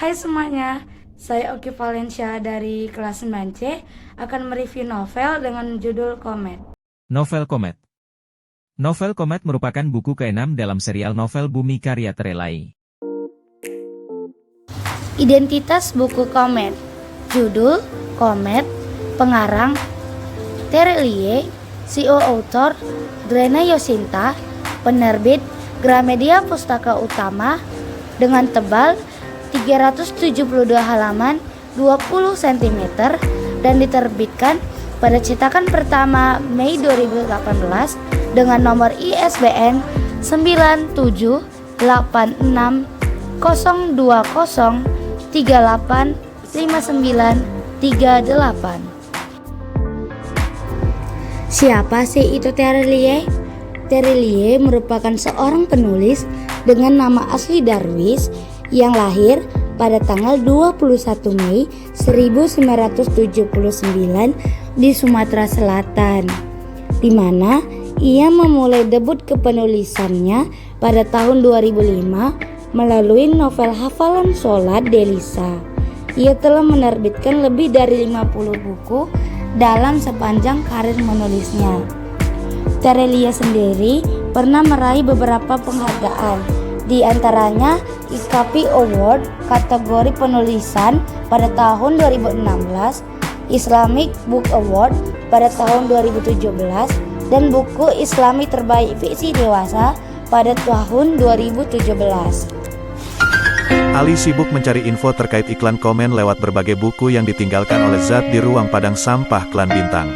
Hai semuanya, saya Oki Valencia dari kelas 9C akan mereview novel dengan judul Komet. Novel Komet. Novel Komet merupakan buku ke-6 dalam serial novel Bumi karya Terelai. Identitas buku Komet. Judul Komet, pengarang Terelie, CEO author Drena Yosinta, penerbit Gramedia Pustaka Utama, dengan tebal 372 halaman 20 cm dan diterbitkan pada cetakan pertama Mei 2018 dengan nomor ISBN 978620385938. Siapa sih itu Terelie? Terelie merupakan seorang penulis dengan nama asli Darwis yang lahir pada tanggal 21 Mei 1979 di Sumatera Selatan, di mana ia memulai debut kepenulisannya pada tahun 2005 melalui novel Hafalan Sholat Delisa. Ia telah menerbitkan lebih dari 50 buku dalam sepanjang karir menulisnya. Terelie sendiri pernah meraih beberapa penghargaan, di antaranya IKP Award kategori penulisan pada tahun 2016, Islamic Book Award pada tahun 2017, dan buku Islami terbaik fiksi dewasa pada tahun 2017. Ali sibuk mencari info terkait iklan komen lewat berbagai buku yang ditinggalkan oleh Zat di ruang padang sampah Klan Bintang.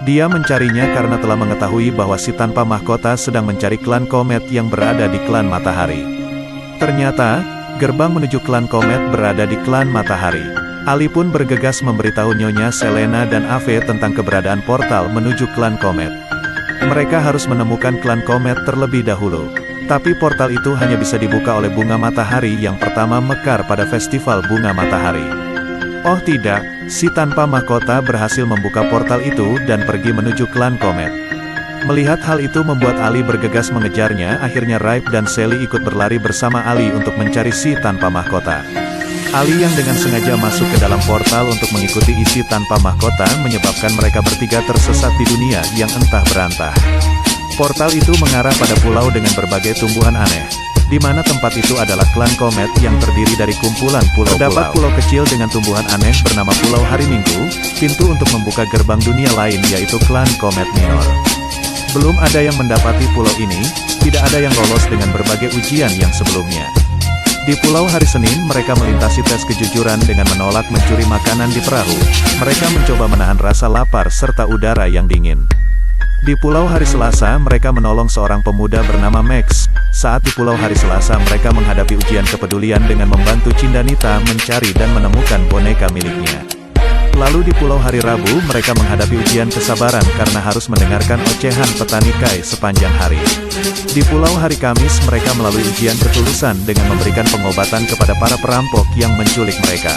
Dia mencarinya karena telah mengetahui bahwa si tanpa mahkota sedang mencari klan Komet yang berada di klan Matahari. Ternyata, gerbang menuju klan Komet berada di klan Matahari. Ali pun bergegas memberitahu Nyonya Selena dan Ave tentang keberadaan portal menuju klan Komet. Mereka harus menemukan klan Komet terlebih dahulu. Tapi portal itu hanya bisa dibuka oleh bunga matahari yang pertama mekar pada festival bunga matahari. Oh tidak, si tanpa mahkota berhasil membuka portal itu dan pergi menuju klan Komet. Melihat hal itu membuat Ali bergegas mengejarnya. Akhirnya Raib dan Sally ikut berlari bersama Ali untuk mencari si tanpa mahkota. Ali yang dengan sengaja masuk ke dalam portal untuk mengikuti isi tanpa mahkota menyebabkan mereka bertiga tersesat di dunia yang entah berantah. Portal itu mengarah pada pulau dengan berbagai tumbuhan aneh, di mana tempat itu adalah klan Komet yang terdiri dari kumpulan pulau-pulau. Terdapat pulau kecil dengan tumbuhan aneh bernama Pulau Hari Minggu, pintu untuk membuka gerbang dunia lain yaitu klan Komet Minor. Belum ada yang mendapati pulau ini, tidak ada yang lolos dengan berbagai ujian yang sebelumnya. Di Pulau Hari Senin mereka melintasi tes kejujuran dengan menolak mencuri makanan di perahu. Mereka mencoba menahan rasa lapar serta udara yang dingin. Di Pulau Hari Selasa mereka menolong seorang pemuda bernama Max. Saat di Pulau Hari Selasa mereka menghadapi ujian kepedulian dengan membantu Cindanita mencari dan menemukan boneka miliknya. Lalu di Pulau Hari Rabu mereka menghadapi ujian kesabaran karena harus mendengarkan ocehan petani kai sepanjang hari. Di Pulau Hari Kamis mereka melalui ujian ketulusan dengan memberikan pengobatan kepada para perampok yang menculik mereka.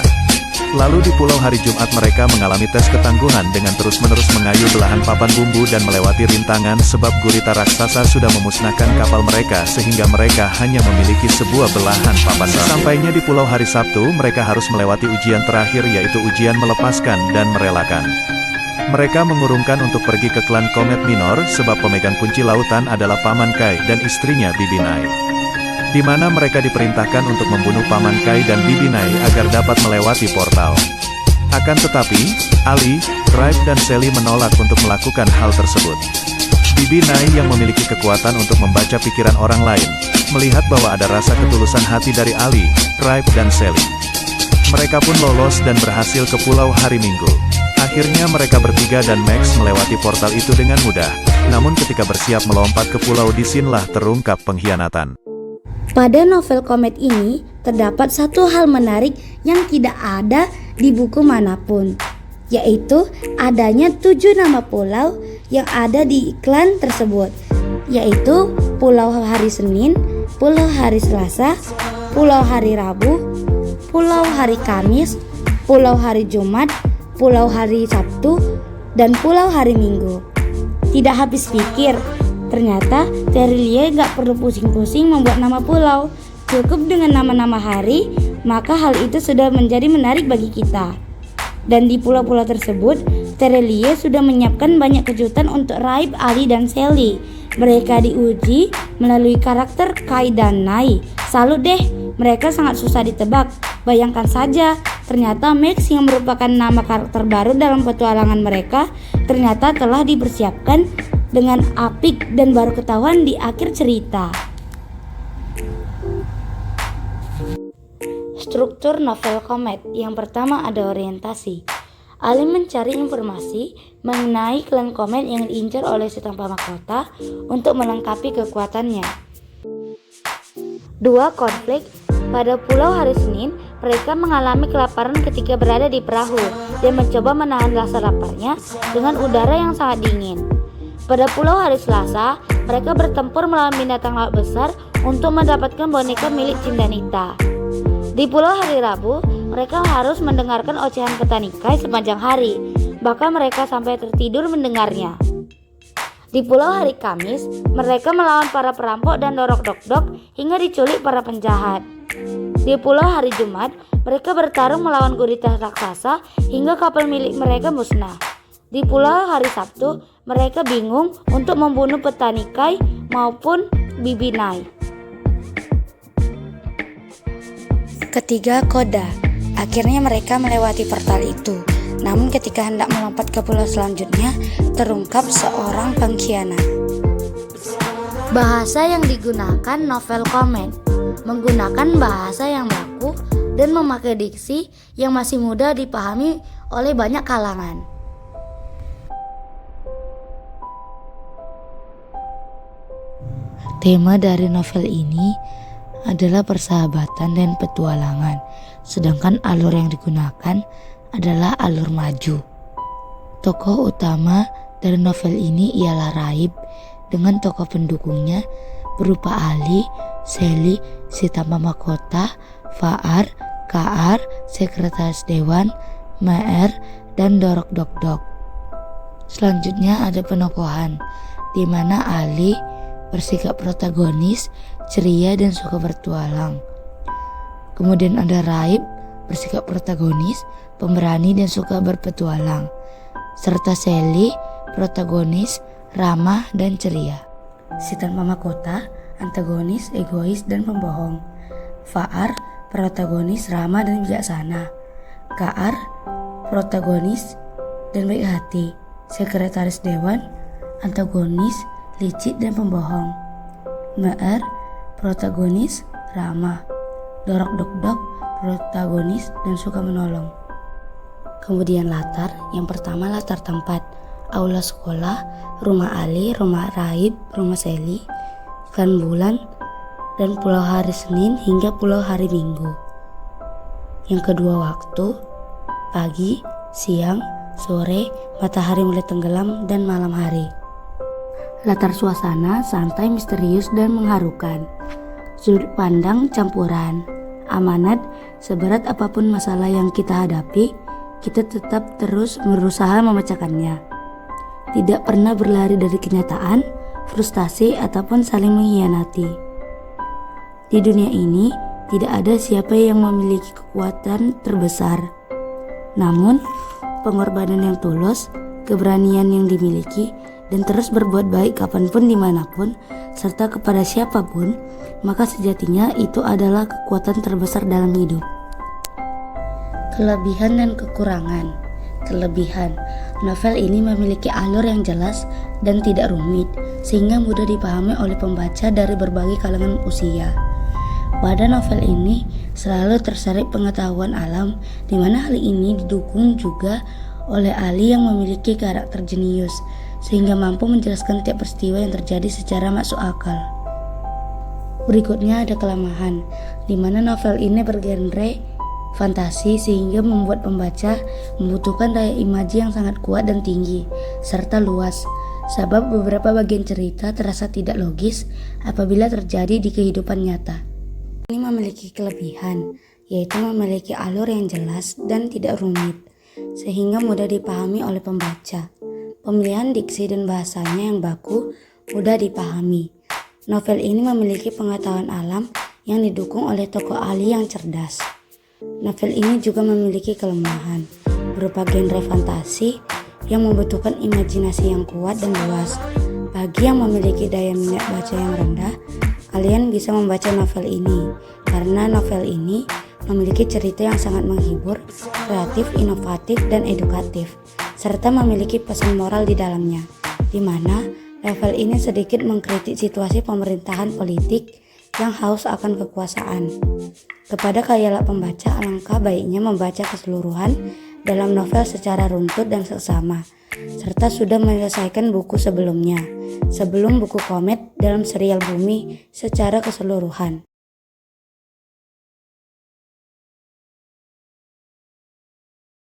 Lalu di Pulau Hari Jumat mereka mengalami tes ketangguhan dengan terus-menerus mengayuh belahan papan bumbu dan melewati rintangan sebab gurita raksasa sudah memusnahkan kapal mereka sehingga mereka hanya memiliki sebuah belahan papan. Sampainya di Pulau Hari Sabtu mereka harus melewati ujian terakhir yaitu ujian melepaskan dan merelakan. Mereka mengurungkan untuk pergi ke klan Komet Minor sebab pemegang kunci lautan adalah Paman Kai dan istrinya Bibi Nai, di mana mereka diperintahkan untuk membunuh Paman Kai dan Bibi Nai agar dapat melewati portal. Akan tetapi, Ali, Raib dan Sally menolak untuk melakukan hal tersebut. Bibi Nai yang memiliki kekuatan untuk membaca pikiran orang lain, melihat bahwa ada rasa ketulusan hati dari Ali, Raib dan Sally. Mereka pun lolos dan berhasil ke Pulau Hari Minggu. Akhirnya mereka bertiga dan Max melewati portal itu dengan mudah. Namun ketika bersiap melompat ke pulau disinilah terungkap pengkhianatan. Pada novel Komet ini terdapat satu hal menarik yang tidak ada di buku manapun, yaitu adanya 7 nama pulau yang ada di iklan tersebut, yaitu Pulau Hari Senin, Pulau Hari Selasa, Pulau Hari Rabu, Pulau Hari Kamis, Pulau Hari Jumat, Pulau Hari Sabtu, dan Pulau Hari Minggu. Tidak habis pikir, ternyata Terelie gak perlu pusing-pusing membuat nama pulau. Cukup dengan nama-nama hari, maka hal itu sudah menjadi menarik bagi kita. Dan di pulau-pulau tersebut, Terelie sudah menyiapkan banyak kejutan untuk Raib, Ali, dan Sally. Mereka diuji melalui karakter Kai dan Nai. Salut deh, mereka sangat susah ditebak. Bayangkan saja, ternyata Max yang merupakan nama karakter baru dalam petualangan mereka ternyata telah dipersiapkan dengan apik dan baru ketahuan di akhir cerita. Struktur novel Comet. Yang pertama ada orientasi. Ali mencari informasi mengenai klan Comet yang diincar oleh si tanpa mahkota untuk melengkapi kekuatannya. 2. Konflik. Pada Pulau Hari Senin, mereka mengalami kelaparan ketika berada di perahu dan mencoba menahan rasa laparnya dengan udara yang sangat dingin. Pada Pulau Hari Selasa, mereka bertempur melawan binatang laut besar untuk mendapatkan boneka milik Cindanita. Di Pulau Hari Rabu, mereka harus mendengarkan ocehan petanikai sepanjang hari, bahkan mereka sampai tertidur mendengarnya. Di Pulau Hari Kamis, mereka melawan para perampok dan dorok dok-dok hingga diculik para penjahat. Di Pulau Hari Jumat, mereka bertarung melawan gurita raksasa hingga kapal milik mereka musnah. Di Pulau Hari Sabtu, mereka bingung untuk membunuh petanikai maupun Bibinai. Ketiga, Koda. Akhirnya mereka melewati portal itu. Namun ketika hendak melompat ke pulau selanjutnya, terungkap seorang pengkhianat. Bahasa yang digunakan novel Comet menggunakan bahasa yang baku dan memakai diksi yang masih mudah dipahami oleh banyak kalangan. Tema dari novel ini adalah persahabatan dan petualangan, sedangkan alur yang digunakan adalah alur maju. Tokoh utama dari novel ini ialah Raib dengan tokoh pendukungnya berupa Ali, Sally, si tanpa mahkota, Faar, Kaar, sekretaris dewan, Meer, dan Dorok Dok-Dok. Selanjutnya ada penokohan, di mana Ali bersikap protagonis, ceria dan suka bertualang. Kemudian ada Raib, bersikap protagonis, pemberani dan suka berpetualang. Serta Sally, protagonis, ramah dan ceria. Si tanpa mahkota, antagonis, egois dan pembohong. Faar, protagonis, ramah dan bijaksana. Kaar, protagonis dan baik hati. Sekretaris dewan, antagonis, licik dan pembohong. Meer, protagonis, ramah. Dorok Dok-Dok, protagonis dan suka menolong. Kemudian latar, yang pertama latar tempat, aula sekolah, rumah Ali, rumah Raib, rumah Sally, klan bulan, dan pulau hari Senin hingga pulau hari Minggu. Yang kedua waktu, pagi, siang, sore, matahari mulai tenggelam, dan malam hari. Latar suasana santai, misterius, dan mengharukan. Sudut pandang campuran. Amanat, seberat apapun masalah yang kita hadapi, kita tetap terus berusaha memecahkannya. Tidak pernah berlari dari kenyataan, frustasi, ataupun saling mengkhianati. Di dunia ini, tidak ada siapa yang memiliki kekuatan terbesar. Namun, pengorbanan yang tulus, keberanian yang dimiliki, dan terus berbuat baik kapanpun dimanapun, serta kepada siapapun, maka sejatinya itu adalah kekuatan terbesar dalam hidup. Kelebihan dan kekurangan. Kelebihan, novel ini memiliki alur yang jelas dan tidak rumit, sehingga mudah dipahami oleh pembaca dari berbagai kalangan usia. Pada novel ini selalu terselip pengetahuan alam, di mana hal ini didukung juga oleh Ali yang memiliki karakter jenius, sehingga mampu menjelaskan tiap peristiwa yang terjadi secara masuk akal. Berikutnya ada kelemahan, di mana novel ini bergenre fantasi sehingga membuat pembaca membutuhkan daya imaji yang sangat kuat dan tinggi, serta luas, sebab beberapa bagian cerita terasa tidak logis apabila terjadi di kehidupan nyata. Ini memiliki kelebihan, yaitu memiliki alur yang jelas dan tidak rumit, sehingga mudah dipahami oleh pembaca. Pemilihan diksi dan bahasanya yang baku mudah dipahami. Novel ini memiliki pengetahuan alam yang didukung oleh tokoh ahli yang cerdas. Novel ini juga memiliki kelemahan berupa genre fantasi yang membutuhkan imajinasi yang kuat dan luas. Bagi yang memiliki daya minat baca yang rendah, kalian bisa membaca novel ini karena novel ini memiliki cerita yang sangat menghibur, kreatif, inovatif, dan edukatif, serta memiliki pesan moral di dalamnya, di mana novel ini sedikit mengkritik situasi pemerintahan politik yang haus akan kekuasaan. Kepada khayalak pembaca, alangkah baiknya membaca keseluruhan dalam novel secara runtut dan seksama, serta sudah menyelesaikan buku sebelumnya, sebelum buku Komet dalam serial Bumi secara keseluruhan.